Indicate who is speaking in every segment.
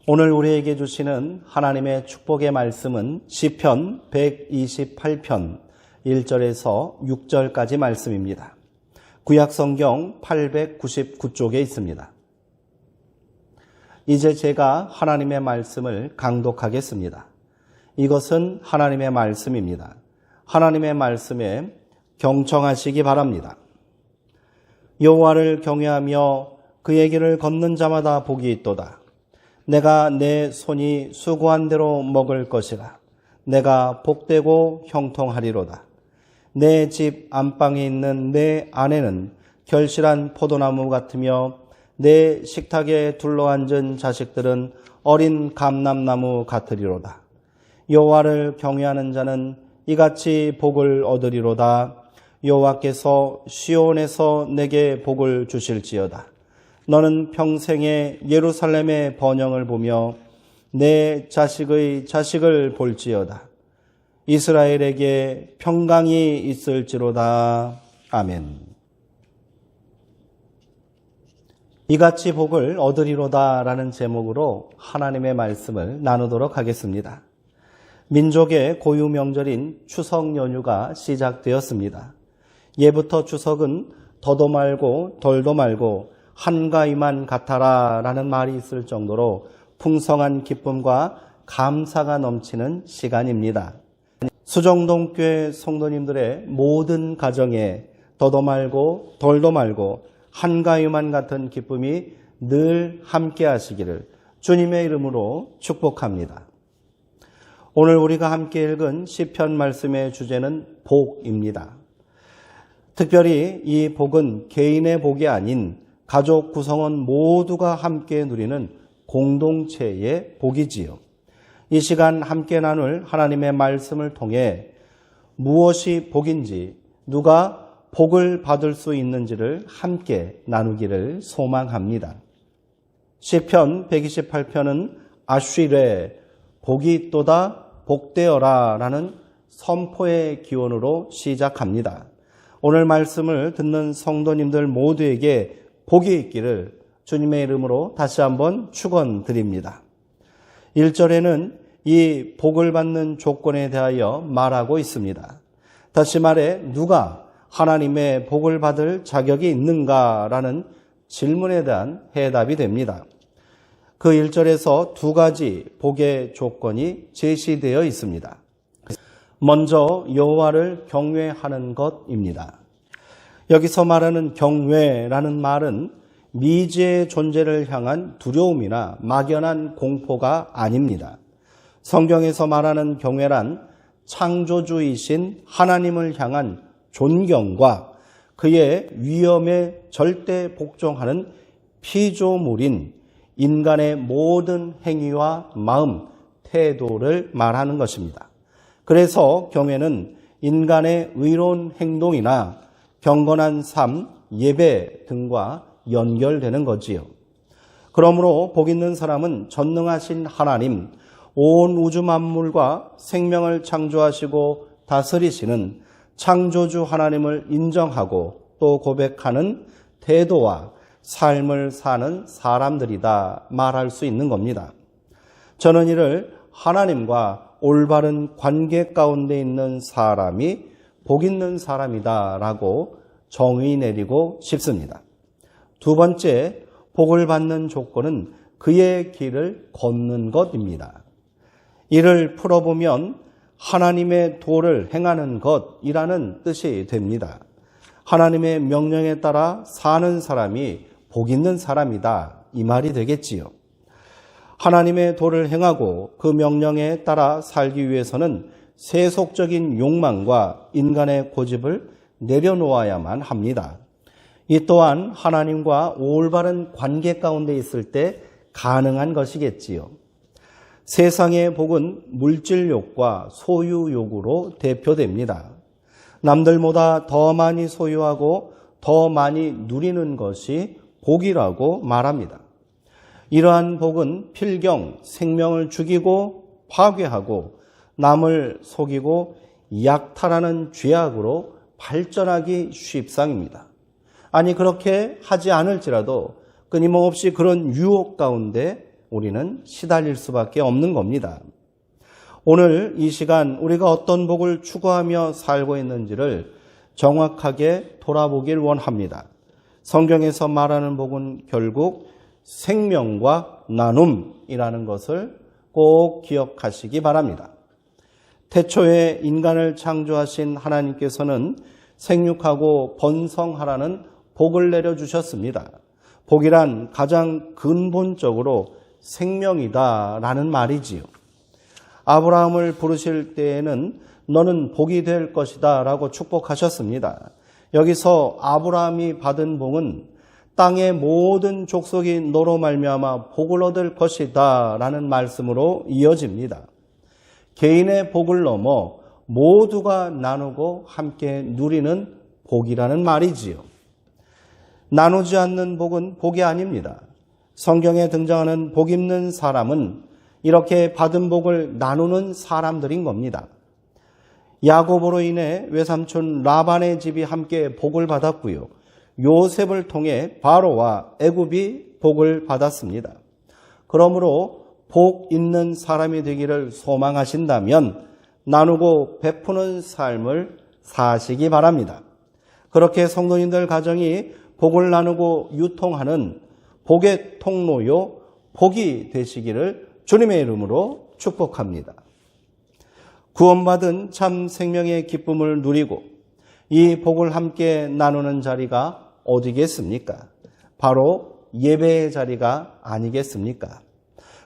Speaker 1: 오늘 우리에게 주시는 하나님의 축복의 말씀은 시편 128편 1절에서 6절까지 말씀입니다. 구약성경 899쪽에 있습니다. 이제 제가 하나님의 말씀을 강독하겠습니다. 이것은 하나님의 말씀입니다. 하나님의 말씀에 경청하시기 바랍니다. 여호와를 경외하며 그의 길을 걷는 자마다 복이 있도다. 내가 내 손이 수고한 대로 먹을 것이라. 내가 복되고 형통하리로다. 내 집 안방에 있는 내 아내는 결실한 포도나무 같으며 내 식탁에 둘러앉은 자식들은 어린 감람나무 같으리로다. 여호와를 경외하는 자는 이같이 복을 얻으리로다. 여호와께서 시온에서 내게 복을 주실지어다. 너는 평생에 예루살렘의 번영을 보며 내 자식의 자식을 볼지어다. 이스라엘에게 평강이 있을지로다. 아멘. 이같이 복을 얻으리로다 라는 제목으로 하나님의 말씀을 나누도록 하겠습니다. 민족의 고유 명절인 추석 연휴가 시작되었습니다. 예부터 추석은 더도 말고 덜도 말고 한가위만 같아라 라는 말이 있을 정도로 풍성한 기쁨과 감사가 넘치는 시간입니다. 수정동교회 성도님들의 모든 가정에 더도 말고 덜도 말고 한가위만 같은 기쁨이 늘 함께 하시기를 주님의 이름으로 축복합니다. 오늘 우리가 함께 읽은 시편 말씀의 주제는 복입니다. 특별히 이 복은 개인의 복이 아닌 가족 구성원 모두가 함께 누리는 공동체의 복이지요. 이 시간 함께 나눌 하나님의 말씀을 통해 무엇이 복인지, 누가 복을 받을 수 있는지를 함께 나누기를 소망합니다. 시편 128편은 아쉬레, 복이 있도다, 복되어라 라는 선포의 기원으로 시작합니다. 오늘 말씀을 듣는 성도님들 모두에게 복이 있기를 주님의 이름으로 다시 한번 축원드립니다. 1절에는 이 복을 받는 조건에 대하여 말하고 있습니다. 다시 말해 누가 하나님의 복을 받을 자격이 있는가라는 질문에 대한 해답이 됩니다. 그 1절에서 두 가지 복의 조건이 제시되어 있습니다. 먼저 여호와를 경외하는 것입니다. 여기서 말하는 경외라는 말은 미지의 존재를 향한 두려움이나 막연한 공포가 아닙니다. 성경에서 말하는 경외란 창조주이신 하나님을 향한 존경과 그의 위엄에 절대 복종하는 피조물인 인간의 모든 행위와 마음, 태도를 말하는 것입니다. 그래서 경외는 인간의 의로운 행동이나 경건한 삶, 예배 등과 연결되는 거지요. 그러므로 복 있는 사람은 전능하신 하나님, 온 우주 만물과 생명을 창조하시고 다스리시는 창조주 하나님을 인정하고 또 고백하는 태도와 삶을 사는 사람들이다 말할 수 있는 겁니다. 저는 이를 하나님과 올바른 관계 가운데 있는 사람이 복 있는 사람이다 라고 정의 내리고 싶습니다. 두 번째, 복을 받는 조건은 그의 길을 걷는 것입니다. 이를 풀어보면 하나님의 도를 행하는 것이라는 뜻이 됩니다. 하나님의 명령에 따라 사는 사람이 복 있는 사람이다 이 말이 되겠지요. 하나님의 도를 행하고 그 명령에 따라 살기 위해서는 세속적인 욕망과 인간의 고집을 내려놓아야만 합니다. 이 또한 하나님과 올바른 관계 가운데 있을 때 가능한 것이겠지요. 세상의 복은 물질욕과 소유욕으로 대표됩니다. 남들보다 더 많이 소유하고 더 많이 누리는 것이 복이라고 말합니다. 이러한 복은 필경 생명을 죽이고 파괴하고 남을 속이고 약탈하는 죄악으로 발전하기 쉽상입니다. 아니 그렇게 하지 않을지라도 끊임없이 그런 유혹 가운데 우리는 시달릴 수밖에 없는 겁니다. 오늘 이 시간 우리가 어떤 복을 추구하며 살고 있는지를 정확하게 돌아보길 원합니다. 성경에서 말하는 복은 결국 생명과 나눔이라는 것을 꼭 기억하시기 바랍니다. 태초에 인간을 창조하신 하나님께서는 생육하고 번성하라는 복을 내려주셨습니다. 복이란 가장 근본적으로 생명이다라는 말이지요. 아브라함을 부르실 때에는 너는 복이 될 것이다 라고 축복하셨습니다. 여기서 아브라함이 받은 복은 땅의 모든 족속이 너로 말미암아 복을 얻을 것이다 라는 말씀으로 이어집니다. 개인의 복을 넘어 모두가 나누고 함께 누리는 복이라는 말이지요. 나누지 않는 복은 복이 아닙니다. 성경에 등장하는 복 있는 사람은 이렇게 받은 복을 나누는 사람들인 겁니다. 야곱으로 인해 외삼촌 라반의 집이 함께 복을 받았고요. 요셉을 통해 바로와 애굽이 복을 받았습니다. 그러므로 복 있는 사람이 되기를 소망하신다면 나누고 베푸는 삶을 사시기 바랍니다. 그렇게 성도님들 가정이 복을 나누고 유통하는 복의 통로요, 복이 되시기를 주님의 이름으로 축복합니다. 구원받은 참 생명의 기쁨을 누리고 이 복을 함께 나누는 자리가 어디겠습니까? 바로 예배의 자리가 아니겠습니까?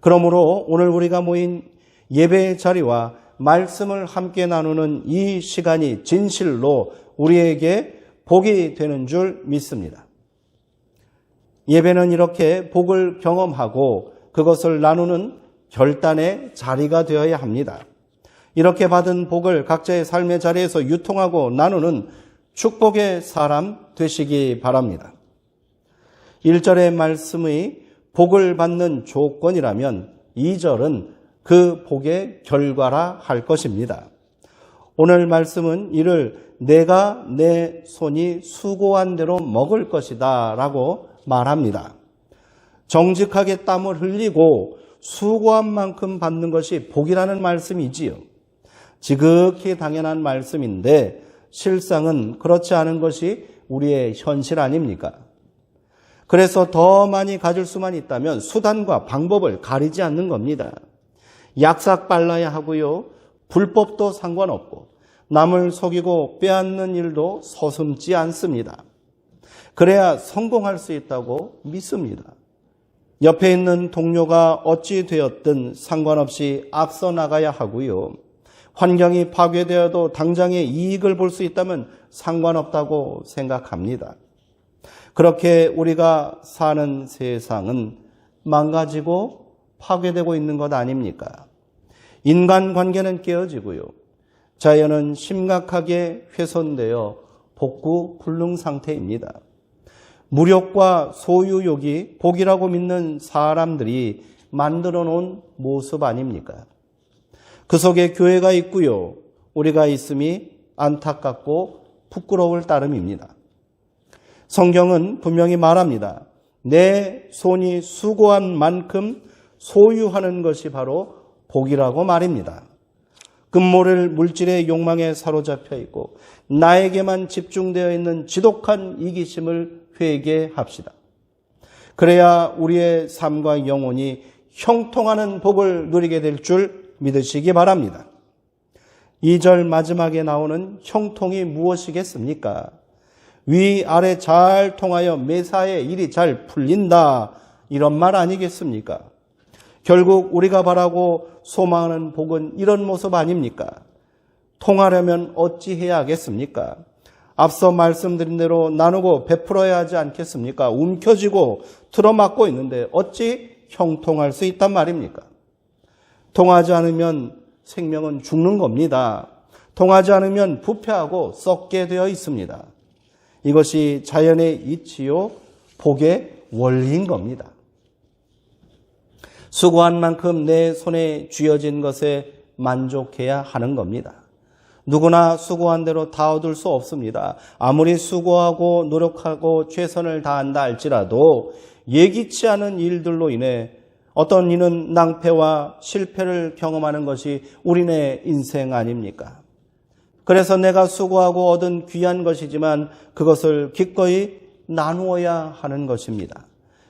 Speaker 1: 그러므로 오늘 우리가 모인 예배의 자리와 말씀을 함께 나누는 이 시간이 진실로 우리에게 복이 되는 줄 믿습니다. 예배는 이렇게 복을 경험하고 그것을 나누는 결단의 자리가 되어야 합니다. 이렇게 받은 복을 각자의 삶의 자리에서 유통하고 나누는 축복의 사람 되시기 바랍니다. 1절의 말씀의 복을 받는 조건이라면 2절은 그 복의 결과라 할 것입니다. 오늘 말씀은 이를 내가 내 손이 수고한 대로 먹을 것이다 라고 말합니다. 정직하게 땀을 흘리고 수고한 만큼 받는 것이 복이라는 말씀이지요. 지극히 당연한 말씀인데 실상은 그렇지 않은 것이 우리의 현실 아닙니까? 그래서 더 많이 가질 수만 있다면 수단과 방법을 가리지 않는 겁니다. 약삭 빨라야 하고요. 불법도 상관없고 남을 속이고 빼앗는 일도 서슴지 않습니다. 그래야 성공할 수 있다고 믿습니다. 옆에 있는 동료가 어찌 되었든 상관없이 앞서 나가야 하고요. 환경이 파괴되어도 당장의 이익을 볼 수 있다면 상관없다고 생각합니다. 그렇게 우리가 사는 세상은 망가지고 파괴되고 있는 것 아닙니까? 인간관계는 깨어지고요. 자연은 심각하게 훼손되어 복구 불능 상태입니다. 무력과 소유욕이 복이라고 믿는 사람들이 만들어 놓은 모습 아닙니까? 그 속에 교회가 있고요. 우리가 있음이 안타깝고 부끄러울 따름입니다. 성경은 분명히 말합니다. 내 손이 수고한 만큼 소유하는 것이 바로 복이라고 말입니다. 금모를 물질의 욕망에 사로잡혀 있고 나에게만 집중되어 있는 지독한 이기심을 회개합시다. 그래야 우리의 삶과 영혼이 형통하는 복을 누리게 될 줄 믿으시기 바랍니다. 2절 마지막에 나오는 형통이 무엇이겠습니까? 위아래 잘 통하여 매사에 일이 잘 풀린다 이런 말 아니겠습니까? 결국 우리가 바라고 소망하는 복은 이런 모습 아닙니까? 통하려면 어찌해야 하겠습니까? 앞서 말씀드린 대로 나누고 베풀어야 하지 않겠습니까? 움켜쥐고 틀어막고 있는데 어찌 형통할 수 있단 말입니까? 통하지 않으면 생명은 죽는 겁니다. 통하지 않으면 부패하고 썩게 되어 있습니다. 이것이 자연의 이치요 복의 원리인 겁니다. 수고한 만큼 내 손에 쥐어진 것에 만족해야 하는 겁니다. 누구나 수고한 대로 다 얻을 수 없습니다. 아무리 수고하고 노력하고 최선을 다한다 할지라도 예기치 않은 일들로 인해 어떤 이는 낭패와 실패를 경험하는 것이 우리네 인생 아닙니까? 그래서 내가 수고하고 얻은 귀한 것이지만 그것을 기꺼이 나누어야 하는 것입니다.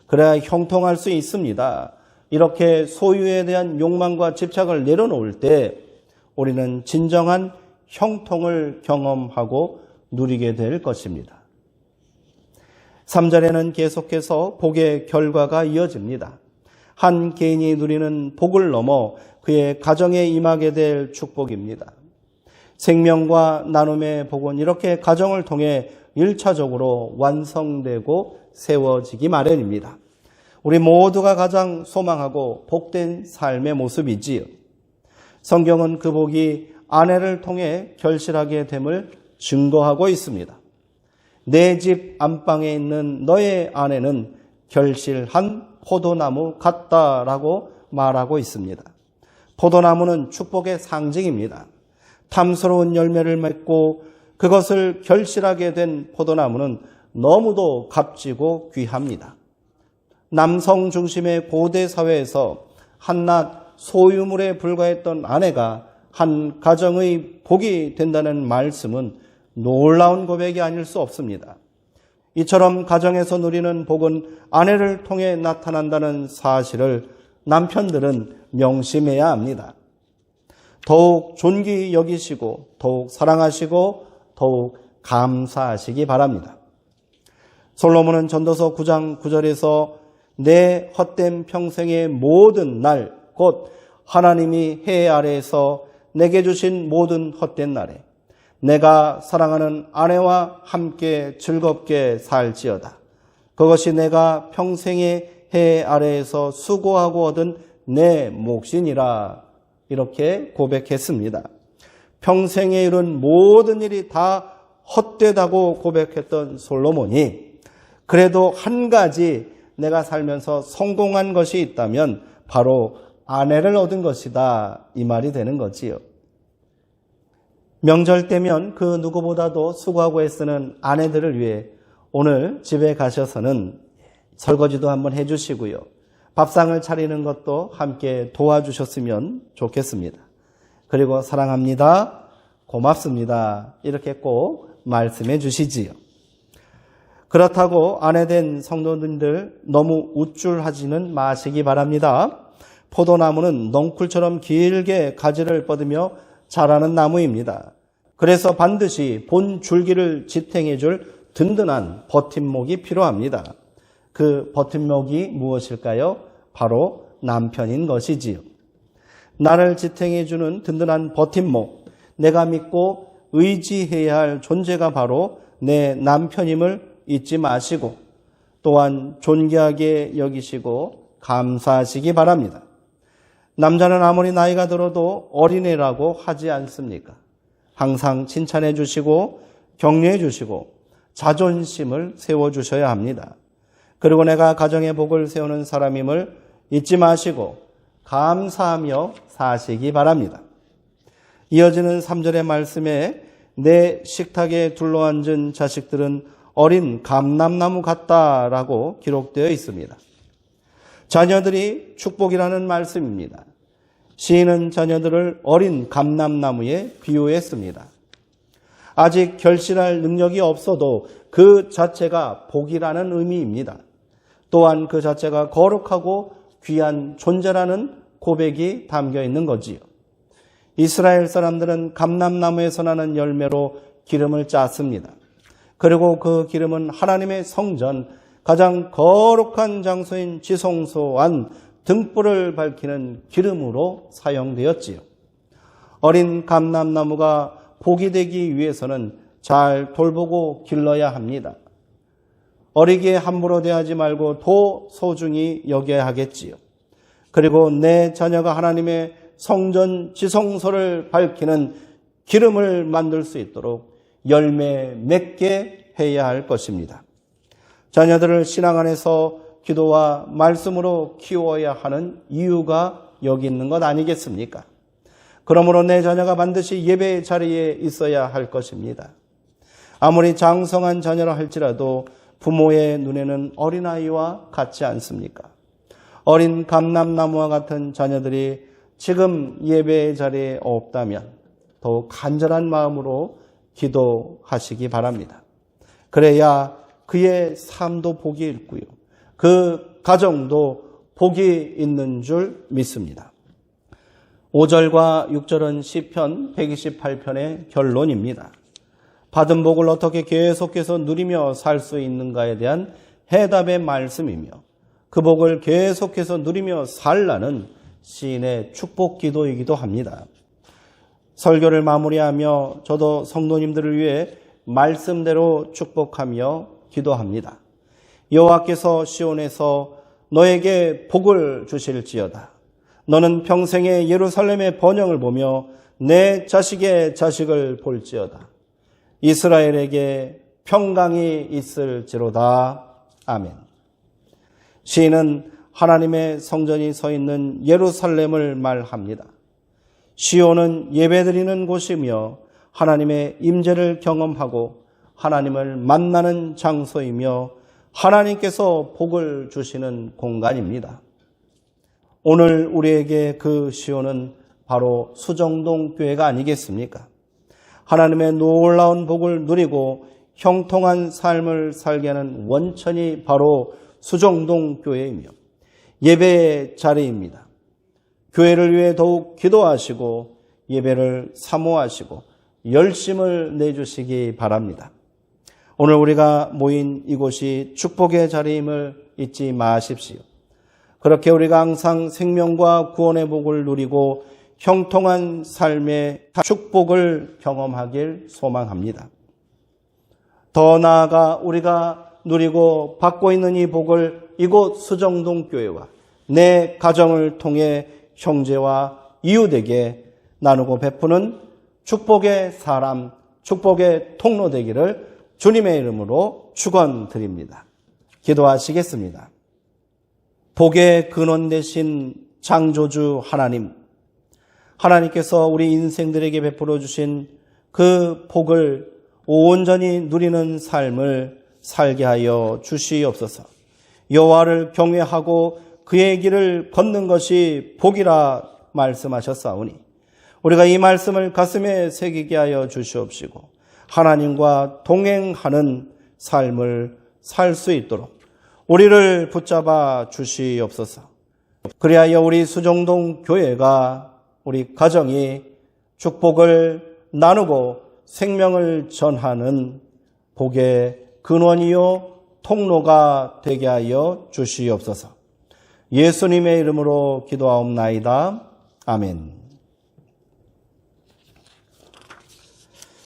Speaker 1: 그래야 형통할 수 있습니다. 이렇게 소유에 대한 욕망과 집착을 내려놓을 때 우리는 진정한 형통을 경험하고 누리게 될 것입니다. 3절에는 계속해서 복의 결과가 이어집니다. 한 개인이 누리는 복을 넘어 그의 가정에 임하게 될 축복입니다. 생명과 나눔의 복은 이렇게 가정을 통해 1차적으로 완성되고 세워지기 마련입니다. 우리 모두가 가장 소망하고 복된 삶의 모습이지요. 성경은 그 복이 아내를 통해 결실하게 됨을 증거하고 있습니다. 내 집 안방에 있는 너의 아내는 결실한 포도나무 같다라고 말하고 있습니다. 포도나무는 축복의 상징입니다. 탐스러운 열매를 맺고 그것을 결실하게 된 포도나무는 너무도 값지고 귀합니다. 남성 중심의 고대 사회에서 한낱 소유물에 불과했던 아내가 한 가정의 복이 된다는 말씀은 놀라운 고백이 아닐 수 없습니다. 이처럼 가정에서 누리는 복은 아내를 통해 나타난다는 사실을 남편들은 명심해야 합니다. 더욱 존귀 여기시고 더욱 사랑하시고 더욱 감사하시기 바랍니다. 솔로몬은 전도서 9장 9절에서 내 헛된 평생의 모든 날, 곧 하나님이 해 아래에서 내게 주신 모든 헛된 날에 내가 사랑하는 아내와 함께 즐겁게 살지어다. 그것이 내가 평생의 해 아래에서 수고하고 얻은 내 몫이니라. 이렇게 고백했습니다. 평생에 이룬 모든 일이 다 헛되다고 고백했던 솔로몬이 그래도 한 가지 내가 살면서 성공한 것이 있다면 바로 아내를 얻은 것이다. 이 말이 되는 거지요. 명절 때면 그 누구보다도 수고하고 애쓰는 아내들을 위해 오늘 집에 가셔서는 설거지도 한번 해주시고요. 밥상을 차리는 것도 함께 도와주셨으면 좋겠습니다. 그리고 사랑합니다. 고맙습니다. 이렇게 꼭 말씀해 주시지요. 그렇다고 아내된 성도님들 너무 우쭐하지는 마시기 바랍니다. 포도나무는 넝쿨처럼 길게 가지를 뻗으며 자라는 나무입니다. 그래서 반드시 본 줄기를 지탱해 줄 든든한 버팀목이 필요합니다. 그 버팀목이 무엇일까요? 바로 남편인 것이지요. 나를 지탱해 주는 든든한 버팀목, 내가 믿고 의지해야 할 존재가 바로 내 남편임을 잊지 마시고 또한 존귀하게 여기시고 감사하시기 바랍니다. 남자는 아무리 나이가 들어도 어린애라고 하지 않습니까? 항상 칭찬해 주시고 격려해 주시고 자존심을 세워주셔야 합니다. 그리고 내가 가정의 복을 세우는 사람임을 잊지 마시고 감사하며 사시기 바랍니다. 이어지는 3절의 말씀에 내 식탁에 둘러앉은 자식들은 어린 감람나무 같다라고 기록되어 있습니다. 자녀들이 축복이라는 말씀입니다. 시인은 자녀들을 어린 감람나무에 비유했습니다. 아직 결실할 능력이 없어도 그 자체가 복이라는 의미입니다. 또한 그 자체가 거룩하고 귀한 존재라는 고백이 담겨 있는 거지요. 이스라엘 사람들은 감람나무에서 나는 열매로 기름을 짰습니다. 그리고 그 기름은 하나님의 성전, 가장 거룩한 장소인 지성소 안 등불을 밝히는 기름으로 사용되었지요. 어린 감람나무가 복이 되기 위해서는 잘 돌보고 길러야 합니다. 어리게 함부로 대하지 말고 더 소중히 여겨야 하겠지요. 그리고 내 자녀가 하나님의 성전 지성소를 밝히는 기름을 만들 수 있도록 열매 맺게 해야 할 것입니다. 자녀들을 신앙 안에서 기도와 말씀으로 키워야 하는 이유가 여기 있는 것 아니겠습니까? 그러므로 내 자녀가 반드시 예배의 자리에 있어야 할 것입니다. 아무리 장성한 자녀라 할지라도 부모의 눈에는 어린아이와 같지 않습니까? 어린 감람나무와 같은 자녀들이 지금 예배의 자리에 없다면 더욱 간절한 마음으로 기도하시기 바랍니다. 그래야 그의 삶도 복이 있고요. 그 가정도 복이 있는 줄 믿습니다. 5절과 6절은 시편 128편의 결론입니다. 받은 복을 어떻게 계속해서 누리며 살 수 있는가에 대한 해답의 말씀이며 그 복을 계속해서 누리며 살라는 시인의 축복 기도이기도 합니다. 설교를 마무리하며 저도 성도님들을 위해 말씀대로 축복하며 기도합니다. 여호와께서 시온에서 너에게 복을 주실지어다. 너는 평생에 예루살렘의 번영을 보며 내 자식의 자식을 볼지어다. 이스라엘에게 평강이 있을지로다. 아멘. 시인은 하나님의 성전이 서 있는 예루살렘을 말합니다. 시온은 예배드리는 곳이며 하나님의 임재를 경험하고 하나님을 만나는 장소이며 하나님께서 복을 주시는 공간입니다. 오늘 우리에게 그 시온은 바로 수정동 교회가 아니겠습니까? 하나님의 놀라운 복을 누리고 형통한 삶을 살게 하는 원천이 바로 수정동 교회이며 예배의 자리입니다. 교회를 위해 더욱 기도하시고 예배를 사모하시고 열심을 내주시기 바랍니다. 오늘 우리가 모인 이곳이 축복의 자리임을 잊지 마십시오. 그렇게 우리가 항상 생명과 구원의 복을 누리고 형통한 삶의 축복을 경험하길 소망합니다. 더 나아가 우리가 누리고 받고 있는 이 복을 이곳 수정동 교회와 내 가정을 통해 형제와 이웃에게 나누고 베푸는 축복의 사람, 축복의 통로 되기를 주님의 이름으로 축원드립니다. 기도하시겠습니다. 복의 근원 되신 창조주 하나님, 하나님께서 우리 인생들에게 베풀어 주신 그 복을 온전히 누리는 삶을 살게 하여 주시옵소서. 여호와를 경외하고 그의 길을 걷는 것이 복이라 말씀하셨사오니 우리가 이 말씀을 가슴에 새기게 하여 주시옵시고 하나님과 동행하는 삶을 살 수 있도록 우리를 붙잡아 주시옵소서. 그리하여 우리 수정동 교회가 우리 가정이 축복을 나누고 생명을 전하는 복의 근원이요 통로가 되게 하여 주시옵소서. 예수님의 이름으로 기도하옵나이다. 아멘.